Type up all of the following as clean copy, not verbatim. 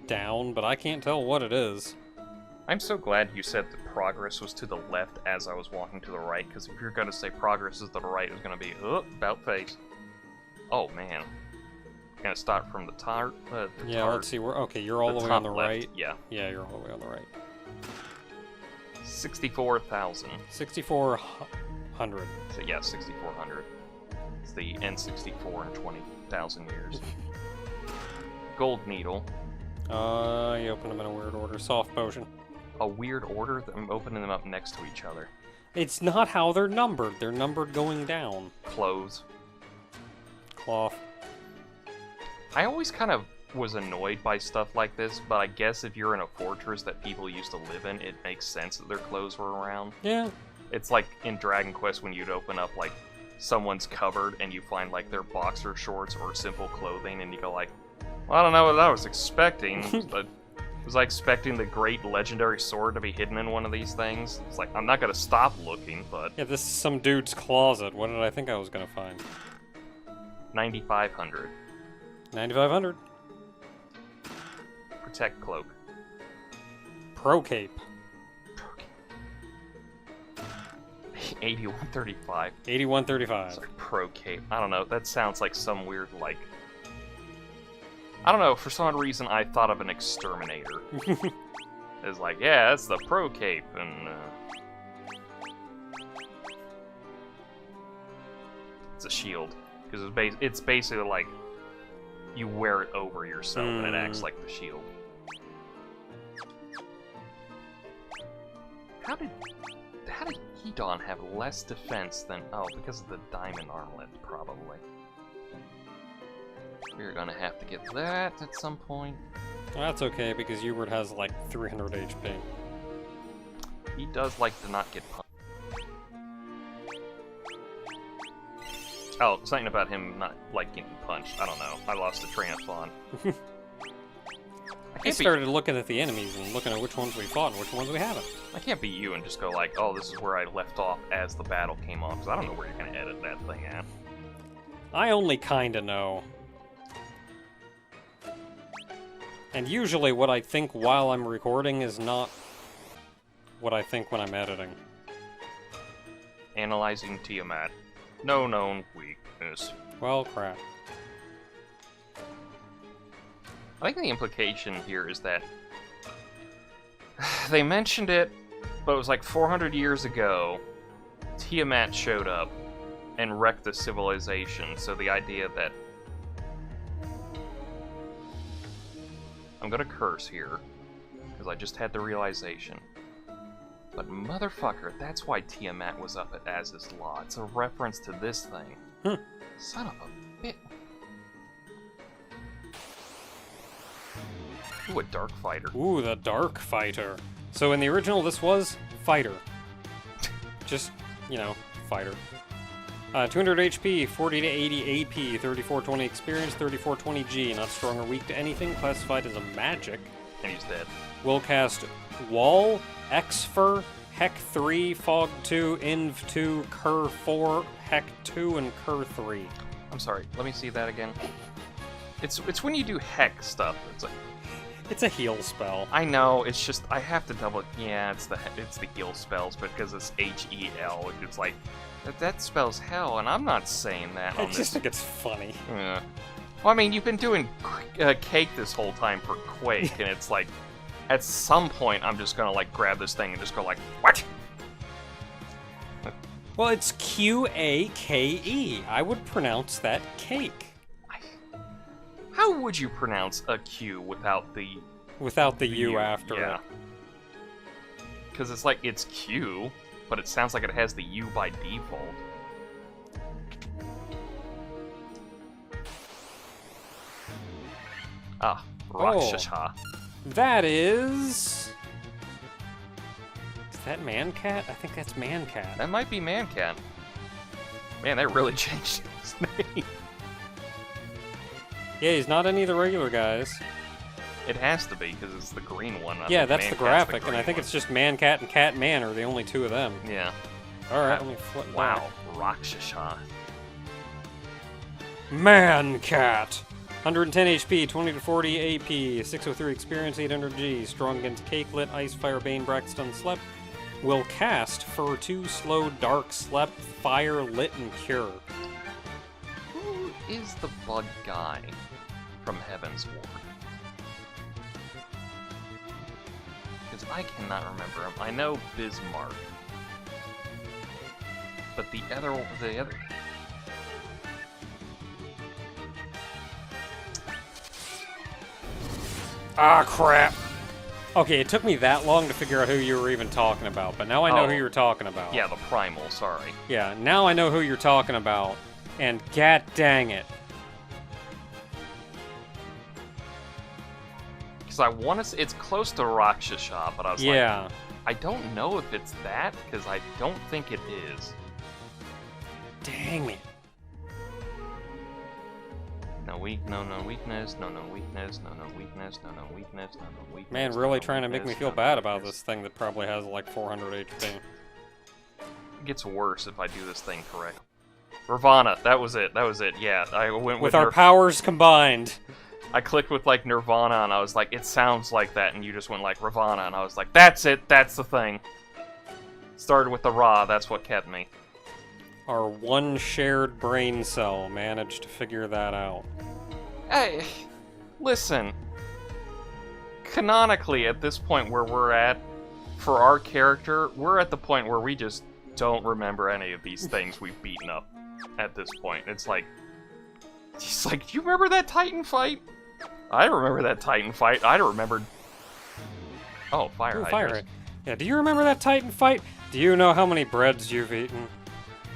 down, but I can't tell what it is. I'm so glad you said that progress was to the left as I was walking to the right, because if you're going to say progress is to the right, it was going to be, about face. Oh, man. Gonna start from the top. Yeah, let's see. Okay, you're all the way on the right. Yeah. Yeah, you're all the way on the right. 64,000. 6,400. So, yeah, 6,400. It's the N64 in 20,000 years. Gold needle. You open them in a weird order. Soft potion. A weird order? I'm opening them up next to each other. It's not how they're numbered. They're numbered going down. Clothes. Cloth. I always kind of was annoyed by stuff like this, but I guess if you're in a fortress that people used to live in, it makes sense that their clothes were around. Yeah. It's like in Dragon Quest when you'd open up, like, someone's cupboard and you find, like, their boxer shorts or simple clothing, and you go like, well, I don't know what I was expecting, but was I expecting the great legendary sword to be hidden in one of these things? It's like, I'm not gonna stop looking, but... Yeah, this is some dude's closet. What did I think I was gonna find? 9,500. 9,500. Protect cloak. Pro cape. 8135. 8135. Sorry, pro cape. I don't know. That sounds like some weird, like... I don't know. For some reason, I thought of an exterminator. It's like, yeah, that's the pro cape, and... It's a shield. Because it's basically like... You wear it over yourself, and it acts like the shield. How did Hedon have less defense than... Oh, because of the diamond armlet, probably. We're gonna have to get that at some point. That's okay, because Hubert has like 300 HP. He does like to not get punched. Oh, something about him not like getting punched. I don't know. I lost a train of thought. I started looking at the enemies and looking at which ones we fought and which ones we haven't. I can't be you and just go like, oh, this is where I left off as the battle came on, because I don't know where you're going to edit that thing at. I only kinda know. And usually what I think while I'm recording is not what I think when I'm editing. Analyzing Tiamat. No known weakness. Well, crap. I think the implication here is that they mentioned it, but it was like 400 years ago, Tiamat showed up and wrecked the civilization, so the idea that... I'm gonna curse here, because I just had the realization. But motherfucker, that's why Tiamat was up at Az's Law. It's a reference to this thing. Son of a bit. Ooh, a Dark Fighter. Ooh, the Dark Fighter. So in the original, this was Fighter. Just, you know, Fighter. 200 HP, 40 to 80 AP, 3420 experience, 3420 G. Not strong or weak to anything, classified as a magic. And he's dead. Will cast Wall, Exfer, Heck 3, Fog 2, Inv 2, Cur 4, Heck 2, and Cur 3. I'm sorry, let me see that again. It's when you do Heck stuff. It's a heal spell. I know, it's just, I have to double... Yeah, it's the heal spells, but because it's H-E-L, it's like, that spells hell, and I'm not saying that on I just think it's funny. Yeah. Well, I mean, you've been doing Cake this whole time for Quake, and it's like, at some point, I'm just gonna, like, grab this thing and just go like, what? Well, it's Q-A-K-E. I would pronounce that cake. How would you pronounce a Q without the... Without the U after yeah. it. Because it's like, it's Q, but it sounds like it has the U by default. Ah, Rakshasha. That is... Is that Mancat? I think that's Mancat. That might be Mancat. Man, they really changed his name. Yeah, he's not any of the regular guys. It has to be, because it's the green one. Yeah, that's the graphic, and I think it's just Mancat and Catman are the only two of them. Yeah. Alright, let me flip Wow, Rakshasha. Mancat! 110 HP, 20 to 40 AP, 603 experience, 800 G. Strong against Cake, Lit, Ice, Fire, Bane, Braxton, Slep. Will cast Fur 2, Slow, Dark, Slep, Fire, Lit, and Cure. Who is the bug guy from Heaven's Ward? Because I cannot remember him. I know Bismarck. But the other... Ah, crap. Okay, it took me that long to figure out who you were even talking about, but now I know who you're talking about. Yeah, the Primal, sorry. Yeah, now I know who you're talking about, and god dang it. Because I want to... It's close to Rakshasa, but I was like... I don't know if it's that, because I don't think it is. Dang it. No weakness, no weakness, no weakness, no weakness, no weakness, no weakness. Man, really trying to make me feel bad about this thing that probably has like 400 HP. It gets worse if I do this thing correct. Nirvana, that was it, yeah. I went with our powers combined. I clicked with like Nirvana and I was like, it sounds like that, and you just went like Ravana, and I was like, that's it, that's the thing. Started with the Ra, that's what kept me. Our one shared brain cell managed to figure that out. Hey, listen. Canonically, at this point where we're at, for our character, we're at the point where we just don't remember any of these things we've beaten up at this point. It's like, he's like, do you remember that Titan fight? I remember that Titan fight. I remembered... Oh, fire hydrant. Yeah, do you remember that Titan fight? Do you know how many breads you've eaten?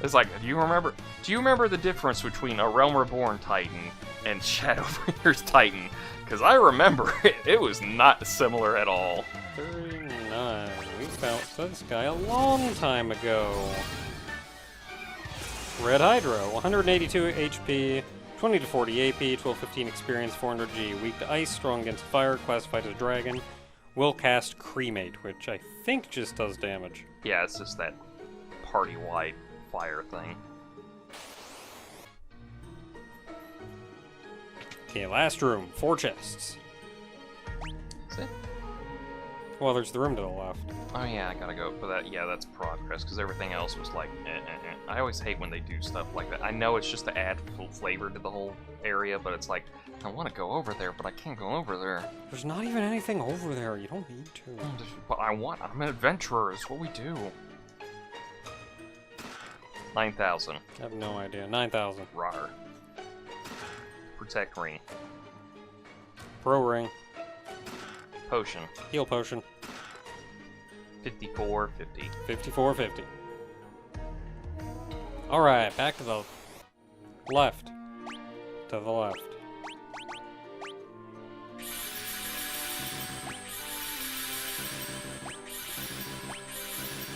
It's like, do you remember the difference between a Realm Reborn Titan and Shadowbringers Titan? Because I remember it. It was not similar at all. 39. We found this guy a long time ago. Red Hydro, 182 HP, 20 to 40 AP, 1215 experience, 400 G. Weak to ice, strong against fire, classified as dragon. Will cast Cremate, which I think just does damage. Yeah, it's just that party-wide fire thing. Okay, last room. 4 chests. Is it? Well, there's the room to the left. Oh yeah, I gotta go for that. Yeah, that's progress, because everything else was like, I always hate when they do stuff like that. I know it's just to add full flavor to the whole area, but it's like, I want to go over there, but I can't go over there. There's not even anything over there. You don't need to. But I'm an adventurer. It's what we do. 9,000. I have no idea. 9,000. Rar. Protect ring. Pro ring. Potion. Heal potion. 5450. 5450. Alright, back to the left. To the left.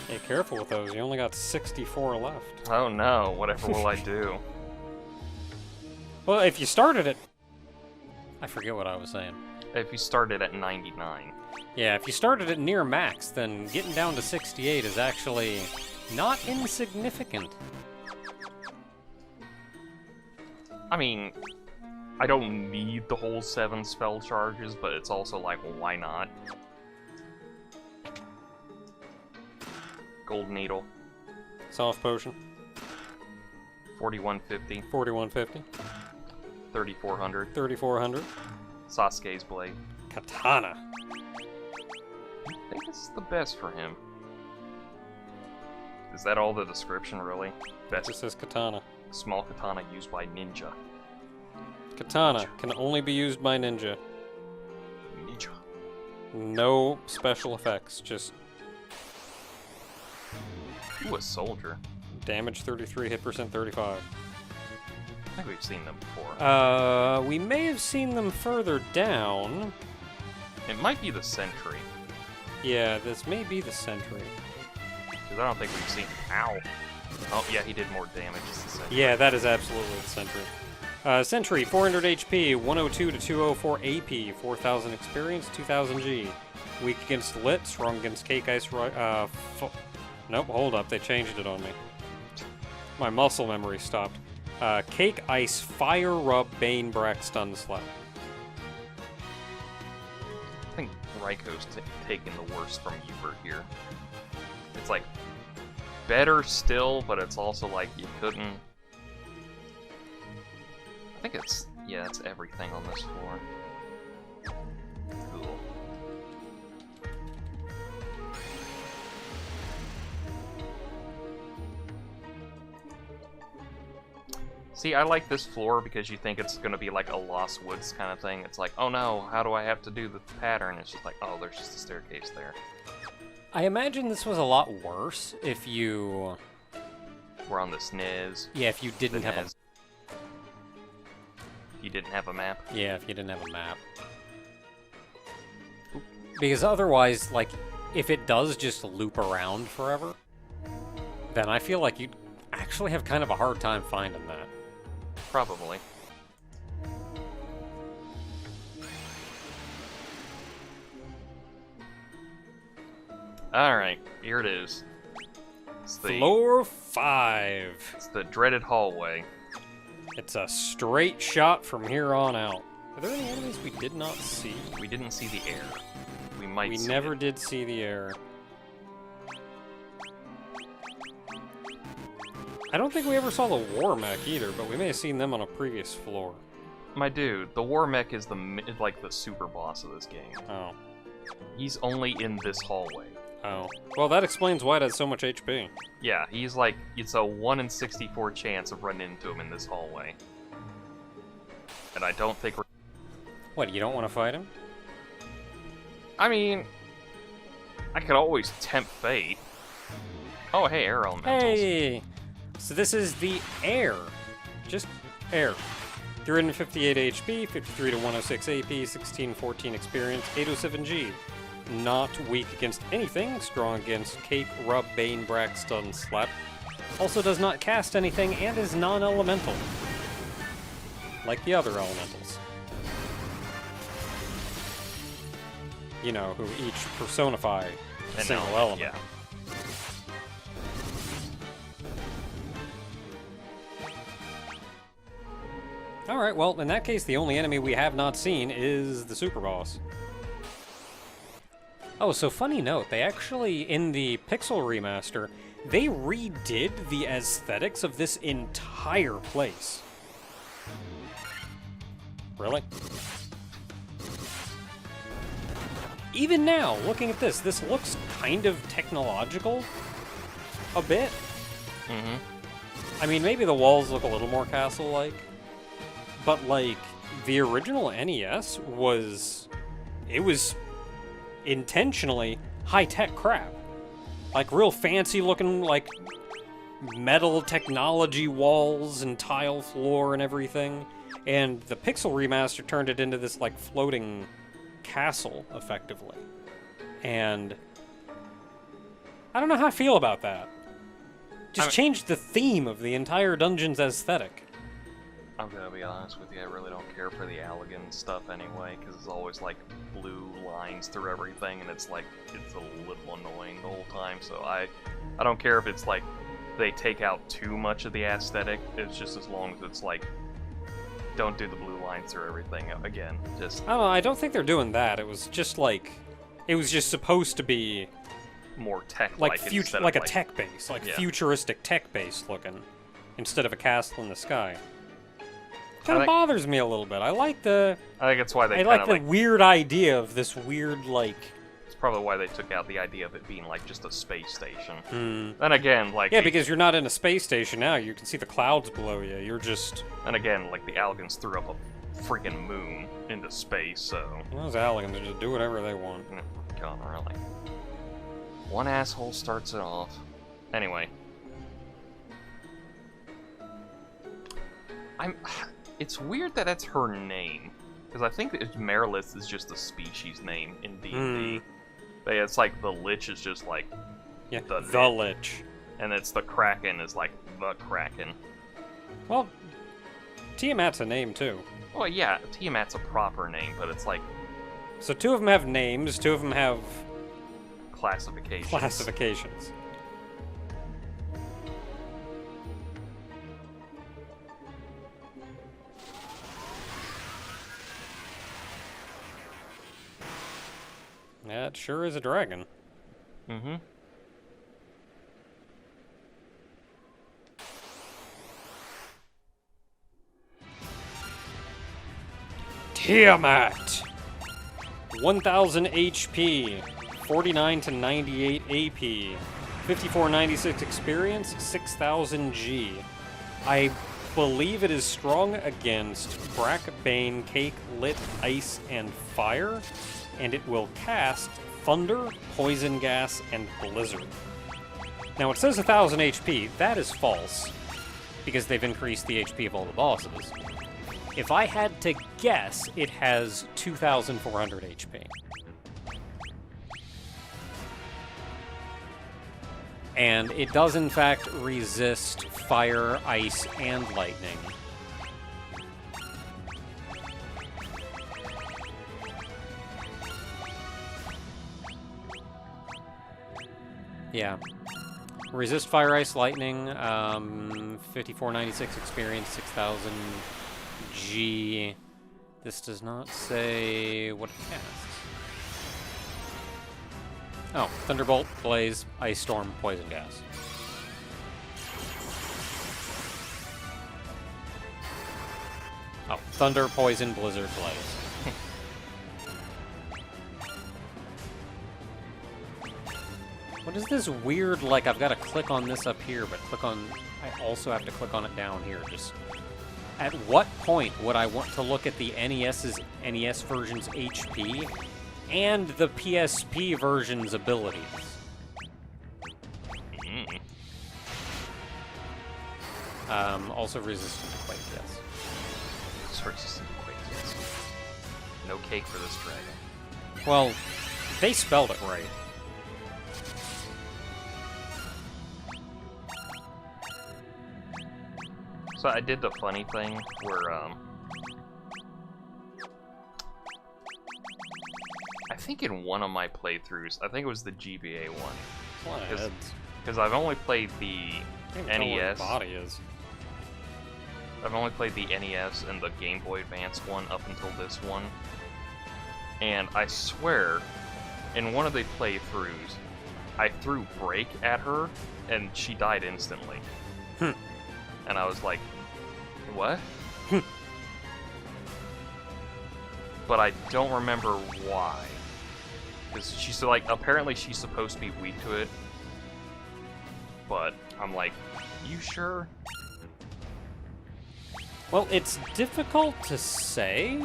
Hey, careful with those. You only got 64 left. Oh no, whatever will I do? Well, if you started at... I forget what I was saying. If you started at 99. Yeah, if you started at near max, then getting down to 68 is actually not insignificant. I mean, I don't need the whole 7 spell charges, but it's also like, well, why not? Gold Needle. Soft potion. 4150. 4150. 3400. 3400. Sasuke's Blade. Katana. I think this is the best for him. Is that all the description, really? Best. This is katana. Small katana used by ninja. Katana can only be used by ninja. Ninja. No special effects, just Ooh, a soldier. damage 33, hit percent 35. I think we've seen them before. We may have seen them further down. It might be the sentry. Yeah, this may be the sentry. Because I don't think we've seen... Ow! Oh, yeah, he did more damage as the sentry. Yeah, that is absolutely the sentry. Sentry, 400 HP, 102 to 204 AP, 4,000 experience, 2,000 G. Weak against Lit, strong against Cake Ice... Nope, hold up, they changed it on me. My muscle memory stopped. Cake, Ice, Fire, Rub, Bane, Brack, Stun, Slap. I think Raiko's taking the worst from Hubert here. It's like better still, but it's also like you couldn't. I think it's it's everything on this floor. Cool. See, I like this floor because you think it's gonna be like a Lost Woods kind of thing. It's like, oh no, how do I have to do the pattern? It's just like, oh, there's just a staircase there. I imagine this was a lot worse if you... We're on the SNES. Yeah, if you didn't have If you didn't have a map. Yeah, if you didn't have a map. Because otherwise, like, if it does just loop around forever, then I feel like you'd actually have kind of a hard time finding that. Probably. Alright, here it is. It's the, Floor 5. it's the dreaded hallway. It's a straight shot from here on out. Are there any enemies we did not see? We didn't see the air. We might We see never it. did see the air. I don't think we ever saw the war mech either, but we may have seen them on a previous floor. My dude, the war mech is like the super boss of this game. Oh. He's only in this hallway. Oh. Well, that explains why it has so much HP. Yeah, he's like, it's a 1 in 64 chance of running into him in this hallway. And I don't think we're... What, you don't want to fight him? I mean, I could always tempt fate. Oh, hey, air elementals. Hey! So this is the air. Just air. 358 HP, 53 to 106 AP, 1614 experience, 807G. Not weak against anything, strong against Cape, Rub, Bane, Brack, Stun, Slap. Also does not cast anything and is non-elemental. Like the other elementals. You know, who each personify a An single element, element. yeah. Alright, well, in that case, the only enemy we have not seen is the super boss. Oh, so funny note, they actually, in the Pixel remaster, they redid the aesthetics of this entire place. Really? Even now, looking at this looks kind of technological. A bit. Mm-hmm. I mean, maybe the walls look a little more castle-like. But, like, the original NES was... It was intentionally high-tech crap. Like, real fancy-looking, like, metal technology walls and tile floor and everything. And the Pixel remaster turned it into this, like, floating castle, effectively. And I don't know how I feel about that. Just changed the theme of the entire dungeon's aesthetic. I'm gonna be honest with you, I really don't care for the Allegan stuff anyway, because it's always like blue lines through everything, and it's like, it's a little annoying the whole time, so I don't care if it's like, they take out too much of the aesthetic, it's just as long as it's like, don't do the blue lines through everything again, just... I don't know, I don't think they're doing that, it was just like, it was just supposed to be... more tech-like, like instead like of a tech base, like yeah. futuristic tech base looking, instead of a castle in the sky. Kind of think- bothers me a little bit. I like the I think it's why they I kind like of the like, weird idea of this weird like. it's probably why they took out the idea of it being like just a space station. Hmm. Then again, like... Yeah, because you're not in a space station now. You can see the clouds below you. You're just. And again, like the Alligans threw up a freaking moon into space, so... Those Alligans just do whatever they want. God, really. One asshole starts it off. Anyway. It's weird that that's her name. Because I think that Marilith is just a species name in D&D. But it's like the Lich is just like... Yeah, The the Lich. And it's the Kraken is like the Kraken. Well, Tiamat's a name too. Well, yeah, Tiamat's a proper name, but it's like So two of them have names. Two of them have classifications. That sure is a dragon. Mm-hmm. Tiamat! 1000 HP, 49 to 98 AP, 5496 experience, 6000 G. I believe it is strong against Brack, Bane, Cake, Lit, Ice, and Fire, and it will cast Thunder, Poison Gas, and Blizzard. Now it says 1000 HP. That is false, because they've increased the HP of all the bosses. If I had to guess, it has 2,400 HP. And it does, in fact, resist fire, ice, and lightning. Yeah. Resist fire, ice, lightning, 5496 experience, 6000 G. This does not say what it casts. Oh, Thunderbolt, Blaze, Ice Storm, Poison Gas. Oh, Thunder, Poison, Blizzard, Blaze. What is this weird, like, I've got to click on this up here, but I also have to click on it down here. Just, at what point would I want to look at the NES version's HP and the PSP version's abilities? Also resistant to Quake, yes. It's resistant to Quake, yes. No cake for this dragon. Well, they spelled it right. So I did the funny thing where, I think in one of my playthroughs, I think it was the GBA one. Because I've only played the NES. Body is. I've only played the NES and the Game Boy Advance one up until this one. And I swear, in one of the playthroughs, I threw Break at her, and she died instantly. And I was like, what? But I don't remember why. Because she's like, apparently she's supposed to be weak to it. But I'm like, you sure? Well, it's difficult to say.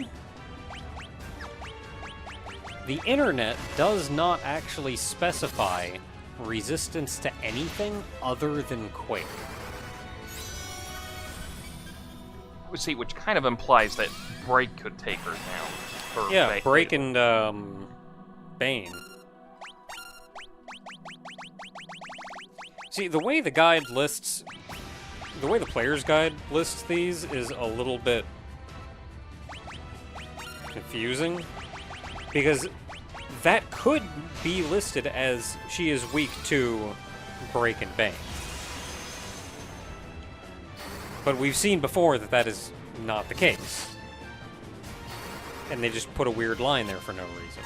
The internet does not actually specify resistance to anything other than Quake. See, which kind of implies that Break could take her down. Or yeah, Break and Bane. See, the way the guide lists, the way the player's guide lists these is a little bit confusing, because that could be listed as she is weak to Break and Bane. But we've seen before that that is not the case. And they just put a weird line there for no reason.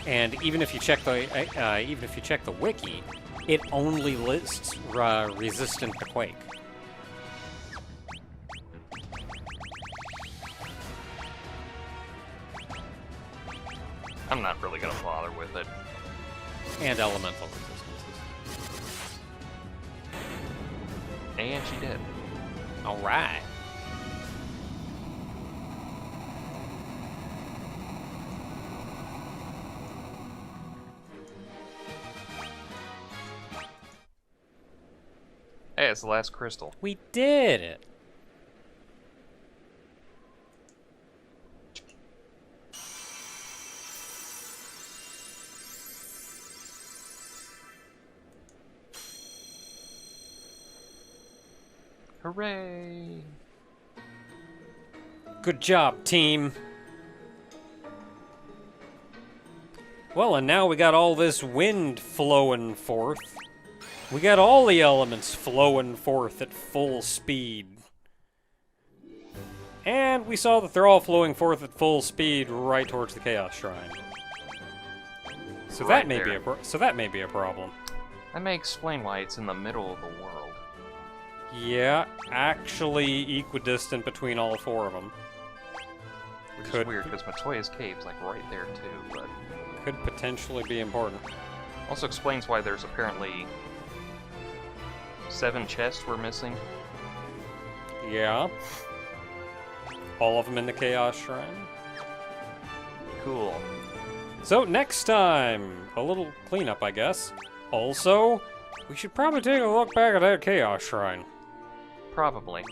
And even if you check the wiki, it only lists resistant to Quake. I'm not really gonna bother with it. And elemental resistances. And she did. Alright. Hey, it's the last crystal. We did it! Hooray! Good job, team! Well, and now we got all this wind flowing forth. We got all the elements flowing forth at full speed. And we saw that they're all flowing forth at full speed right towards the Chaos Shrine. So Right that may be there. that may be a problem. That may explain why it's in the middle of the world. Yeah, actually equidistant between all 4 of them. Which Could- is weird, because Matoya's cave's like right there too, but... Could potentially be important. Also explains why there's apparently 7 chests we're missing. Yeah. All of them in the Chaos Shrine. Cool. So next time, a little cleanup, I guess. Also, we should probably take a look back at that Chaos Shrine. Probably.